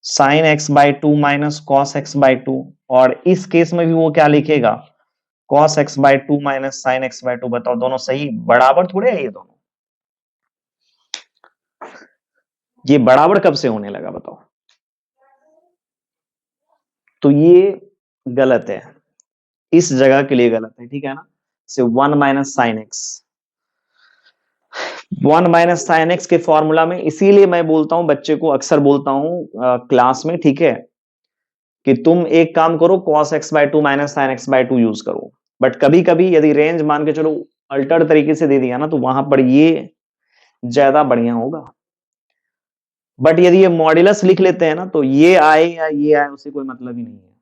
sin x/2 minus cos x/2, और इस केस में भी वो क्या लिखेगा, cos x/2 minus sin x/2। बताओ दोनों सही बराबर थोड़े है ये दोनों, ये बराबर कब से होने लगा बताओ, तो ये गलत है, इस जगह के लिए गलत है, ठीक है ना। से 1 माइनस साइन एक्स के फॉर्मूला में, इसीलिए मैं बोलता हूं बच्चे को, अक्सर बोलता हूं क्लास में, ठीक है, कि तुम एक काम करो cos x/2 minus sine x/2 use करो, बट कभी कभी यदि रेंज मान के चलो अल्टर तरीके से दे दिया ना, तो वहां पर ये ज्यादा बढ़िया होगा। बट यदि ये मॉड्यूलस लिख लेते हैं ना, तो ये आए या ये आए उससे कोई मतलब ही नहीं है।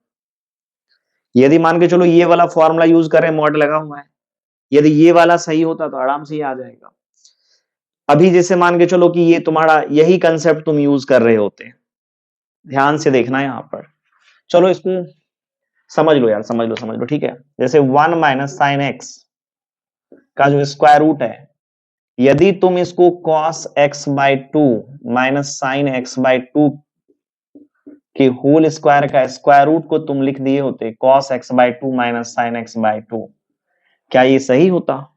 यदि मान के चलो ये वाला फॉर्मूला यूज कर रहे हैं, मॉड लगा हुआ है, यदि ये वाला सही होता तो आराम से ही आ जाएगा। अभी जैसे मान के चलो कि ये तुम्हारा यही कंसेप्ट तुम यूज कर रहे होते, ध्यान से देखना यहां पर, चलो इसको समझ लो यार, समझ लो, ठीक है, जैसे 1 माइनस साइन एक्स का जो स्क्वायर रूट है, यदि तुम इसको cos x/2 minus sine x/2 कि होल स्क्वायर का स्क्वायर रूट को तुम लिख दिए होते cos x/2 minus sine x/2, क्या ये सही होता,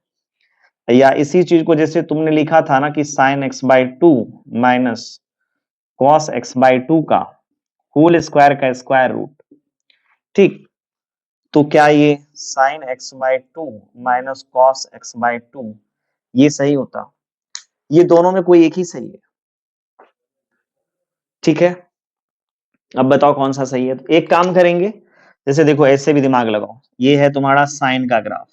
या इसी चीज को जैसे तुमने लिखा था ना कि sign x/2 minus cos x/2 का होल स्क्वायर का स्क्वायर रूट, ठीक, तो क्या ये sign x/2 minus cos x/2 ये सही होता, ये दोनों में कोई एक ही सही है, ठीक है। अब बताओ कौन सा सही है, तो एक काम करेंगे, जैसे देखो ऐसे भी दिमाग लगाओ, ये है तुम्हारा साइन का ग्राफ,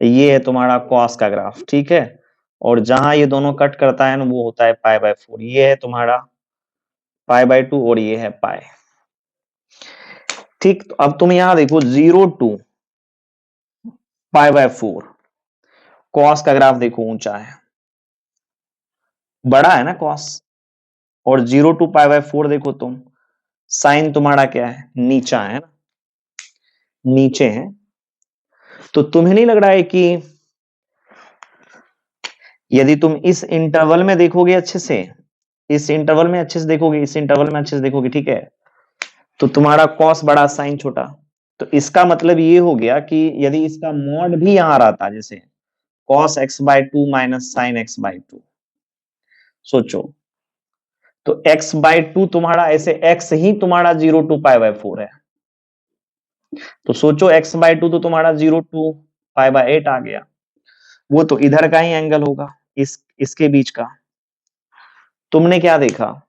ये है तुम्हारा कॉस का ग्राफ, ठीक है, और जहां ये दोनों कट करता है ना वो होता है π/4, ये है तुम्हारा π/2 और ये है पाई, ठीक। तो अब तुम यहां देखो 0 to π/4 कॉस का ग्राफ देखो ऊंचा है, बड़ा है ना कॉस, और 0 to π/4 देखो तुम, साइन तुम्हारा क्या है, नीचा है ना, नीचे है, तो तुम्हें नहीं लग रहा है कि यदि तुम इस इंटरवल में देखोगे अच्छे से, इस इंटरवल में अच्छे से देखोगे, इस इंटरवल में अच्छे से देखोगे, ठीक है, तो तुम्हारा कॉस बड़ा साइन छोटा। तो इसका मतलब ये हो गया कि यदि इसका मॉड भी यहां रहता, जैसे cos x by two minus sine x by to, सोचो, तो एक्स बाई टू तुम्हारा ऐसे, एक्स ही तुम्हारा 0 to π/4 है, तो सोचो एक्स बाई टू तो तुम्हारा 0 to π/8 आ गया, वो तो इधर का ही एंगल होगा, इसके बीच का। तुमने क्या देखा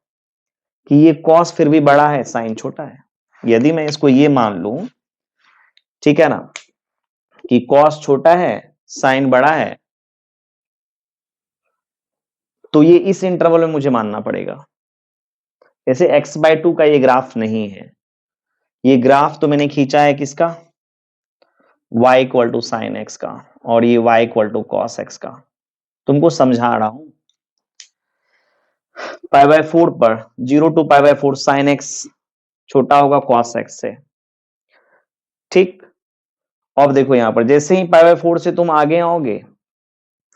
कि ये कॉस फिर भी बड़ा है, साइन छोटा है। यदि मैं इसको ये मान लूं, ठीक है ना, कि कॉस छोटा है, साइन बड़ा है, तो ये इस इंटरवल में मुझे मानना पड़ेगा। जैसे एक्स बाई टू का ये ग्राफ नहीं है, ये ग्राफ तो मैंने खींचा है किसका, y equal to sine x का, और ये y equal to cos x का। तुमको समझा रहा हूं, π/4 पर 0 to π/4 साइन एक्स छोटा होगा कॉस एक्स से, ठीक। अब देखो यहां पर जैसे ही π/4 से तुम आगे आओगे,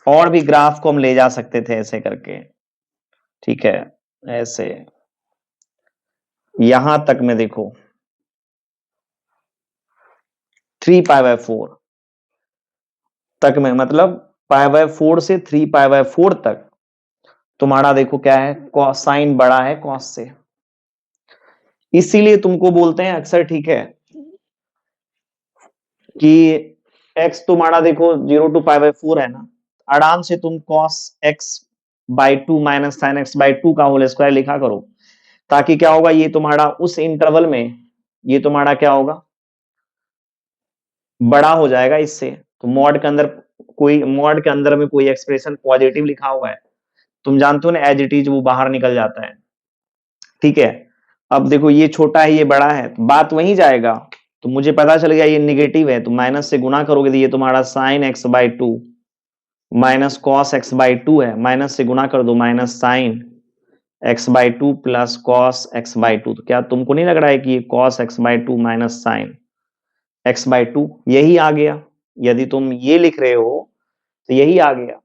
और भी ग्राफ को हम ले जा सकते थे ऐसे करके, ठीक है, ऐसे यहां तक में देखो 3π/4 तक में, मतलब π/4 से 3π/4 तक तुम्हारा देखो क्या है, साइन बड़ा है कॉस से। इसीलिए तुमको बोलते हैं अक्सर, ठीक है, कि x तुम्हारा देखो 0 to π/4 है ना, आराम से तुम cos x/2 minus sine x/2 का होल स्क्वायर लिखा करो, ताकि क्या होगा, ये तुम्हारा उस इंटरवल में, ये तुम्हारा क्या होगा, बड़ा हो जाएगा इससे। तो मॉड के अंदर, कोई मॉड के अंदर में कोई एक्सप्रेशन पॉजिटिव लिखा हुआ है, तुम जानते हो ना, एज इट इज वो बाहर निकल जाता है, ठीक है। अब देखो ये छोटा है, ये बड़ा है, तो बात वहीं जाएगा। तो मुझे पता चल गया ये निगेटिव है, तो माइनस से गुना करोगे तो ये तुम्हारा sign x/2 minus cos x/2 है, माइनस से गुना कर दो, minus sine x/2 plus cos x/2। तो क्या तुमको नहीं लग रहा है कि ये cos x/2 minus sine x/2 यही आ गया? यदि तुम ये लिख रहे हो तो यही आ गया।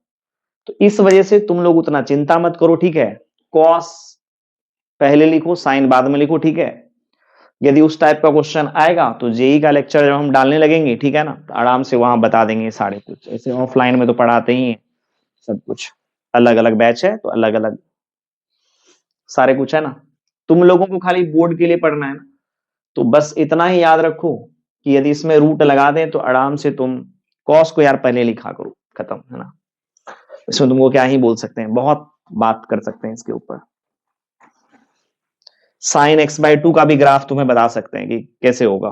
तो इस वजह से तुम लोग उतना चिंता मत करो, ठीक है, कॉस पहले लिखो, साइन बाद में लिखो, ठीक है। यदि उस टाइप का क्वेश्चन आएगा तो जेई का लेक्चर जब हम डालने लगेंगे, ठीक है ना, तो आराम से वहां बता देंगे सारे कुछ। ऐसे ऑफलाइन में तो पढ़ाते ही हैं सब कुछ, अलग अलग बैच है तो अलग अलग सारे कुछ है ना। तुम लोगों को खाली बोर्ड के लिए पढ़ना है ना, तो बस इतना ही याद रखो कि यदि इसमें रूट लगा दें तो आराम से तुम कॉस को यार पहले लिखा करो, खत्म है ना। इसमें तुमको क्या ही बोल सकते हैं, बहुत बात कर सकते हैं इसके ऊपर। साइन x/2 का भी ग्राफ तुम्हें बता सकते हैं कि कैसे होगा,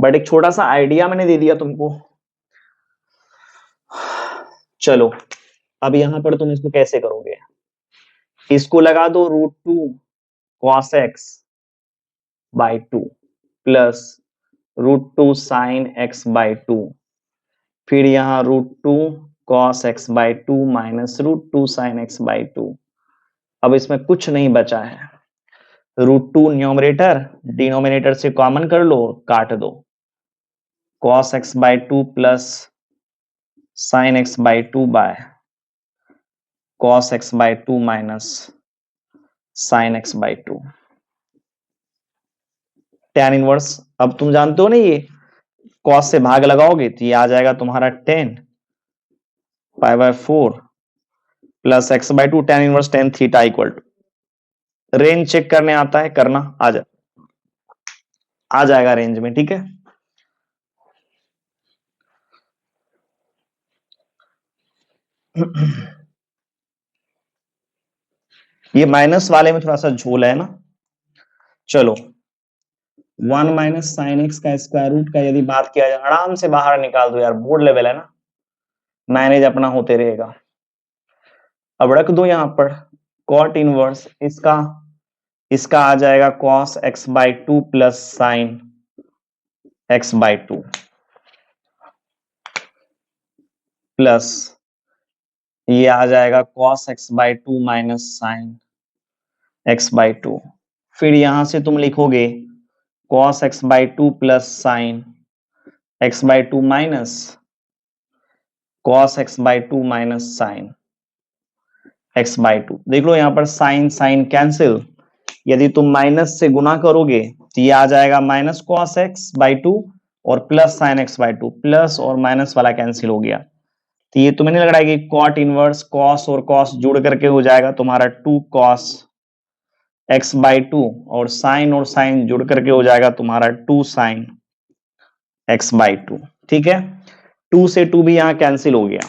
बट एक छोटा सा आइडिया मैंने दे दिया तुमको। चलो, अब यहां पर तुम इसको कैसे करोगे, इसको लगा दो √2 cos x/2 plus √2 sign x/2, फिर यहां √2 cos x/2 minus √2 sign x/2। अब इसमें कुछ नहीं बचा है, √2 न्यूमरेटर, डिनोमिनेटर से कॉमन कर लो, काट दो, cos x/2 plus sine x/2 by cos x/2 minus sine x/2 tan inverse. अब तुम जानते हो ना, ये cos से भाग लगाओगे तो ये आ जाएगा तुम्हारा 10π/4 plus x/2 tan inverse tan theta equal to, range check करने आता है, करना आ जाएगा रेंज में, ठीक है। ये माइनस वाले में थोड़ा सा झोल है ना। चलो, 1 माइनस साइन एक्स का स्क्वायर रूट का यदि बात किया जाए, आराम से बाहर निकाल दो यार, बोर्ड लेवल है ना, मैनेज अपना होते रहेगा। अब रख दो यहां पर कॉट इनवर्स, इसका इसका आ जाएगा cos x/2 plus sine x/2 plus ये आ जाएगा cos x/2 minus sine x/2। फिर यहां से तुम लिखोगे cos x/2 plus sine x/2 minus cos x by two minus साइन x बाई टू। देख लो यहां पर साइन साइन कैंसिल, यदि तुम माइनस से गुना करोगे तो ये आ जाएगा minus cos x by two और plus sine x by two, plus और माइनस वाला कैंसिल हो गया। तो ये तुम्हें नहीं लग रहा है कि कॉट इनवर्स कॉस और कॉस जुड़ करके हो जाएगा तुम्हारा two cos x by two, और साइन जुड़ करके हो जाएगा तुम्हारा two sine x by two. ठीक है, टू से टू भी यहां कैंसिल हो गया,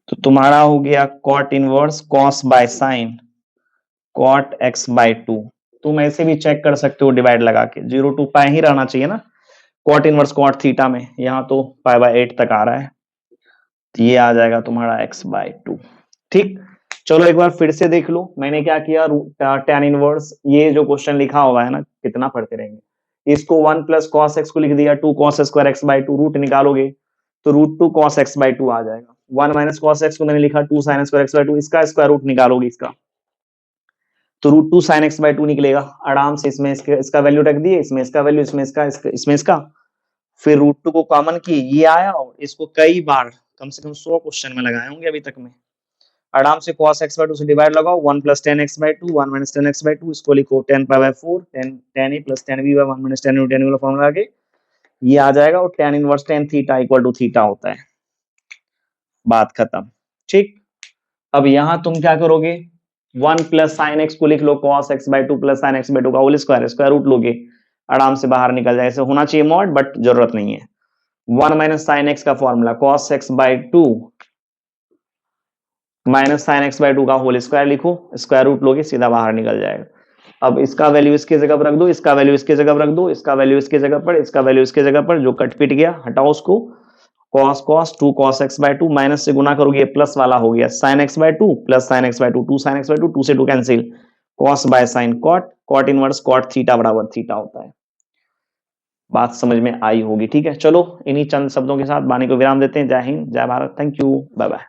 तो तुम्हारा हो गया cot inverse cos by sine cot x by two. तुम ऐसे भी चेक कर सकते हो डिवाइड लगा के, 0 टू पाई ही रहना चाहिए ना कॉट इनवर्स कॉट थीटा में, यहाँ तो पाई बाय 8 तक आ रहा है, तो ये आ जाएगा तुम्हारा एक्स बाई टू। ठीक, चलो एक बार फिर से देख लो मैंने क्या किया, tan इनवर्स, ये जो क्वेश्चन लिखा हुआ है ना, कितना पढ़ते रहेंगे, इसको 1 प्लस कॉस एक्स को लिख दिया, 2 cos square x by two, root निकालोगे तो root 2 cos x by two आ जाएगा, 1 माइनस कॉस एक्स को मैंने लिखा 2 sine square x by two, इसका स्क्वायर रूट निकालोगे इसका, तो root 2 sine x by two निकलेगा आराम से। इसमें इसका वैल्यू रख दिए, इसमें इसका वैल्यू, इसमें इसका, फिर रूट 2 को कॉमन किए, ये आया, और इसको कई बार कम से कम 100 क्वेश्चन में लगाए होंगे अभी तक में। आराम से cos x बाई टू से डिवाइड लगाओ, 1 plus tan x by two, 1 minus tan x by two, इसको लिखो 10 pi by 4, tan a plus tan b by 1 minus tan वाला फॉर्मूला आगे ये आ जाएगा, और tan inverse tan theta equal to theta होता है, बात खत्म। ठीक, अब यहां तुम क्या करोगे, 1 प्लस साइन एक्स को लिख लो cos x by two plus sine x by to का होल स्क्वायर, स्क्वायर रूट लोगे आराम से बाहर निकल जाए, ऐसे होना चाहिए मॉड, बट जरूरत नहीं है। 1 माइनस साइन एक्स का formula cos x by two minus sine x by to का होल स्क्वायर लिखो, स्क्वायर रूट लोगे सीधा बाहर निकल जाएगा। अब इसका वैल्यू इसकी जगह पर रख दो, इसका वैल्यू इसकी जगह पर रख दो, इसका वैल्यू इसकी जगह पर, इसका वैल्यू इसकी जगह पर, जो कट पिट गया हटाओ उसको, cos 2 cos x by two, minus से गुना करोगे प्लस वाला हो गया sin x by two plus sin x by two, 2 sin x by two, 2 से 2 cancel, cos by sin cot इनवर्स cot थीटा बराबर थीटा होता है। बात समझ में आई होगी। ठीक है, चलो इन्हीं चंद शब्दों के साथ वाणी को विराम देते हैं। जय हिंद, जय Bharat, thank you, bye bye.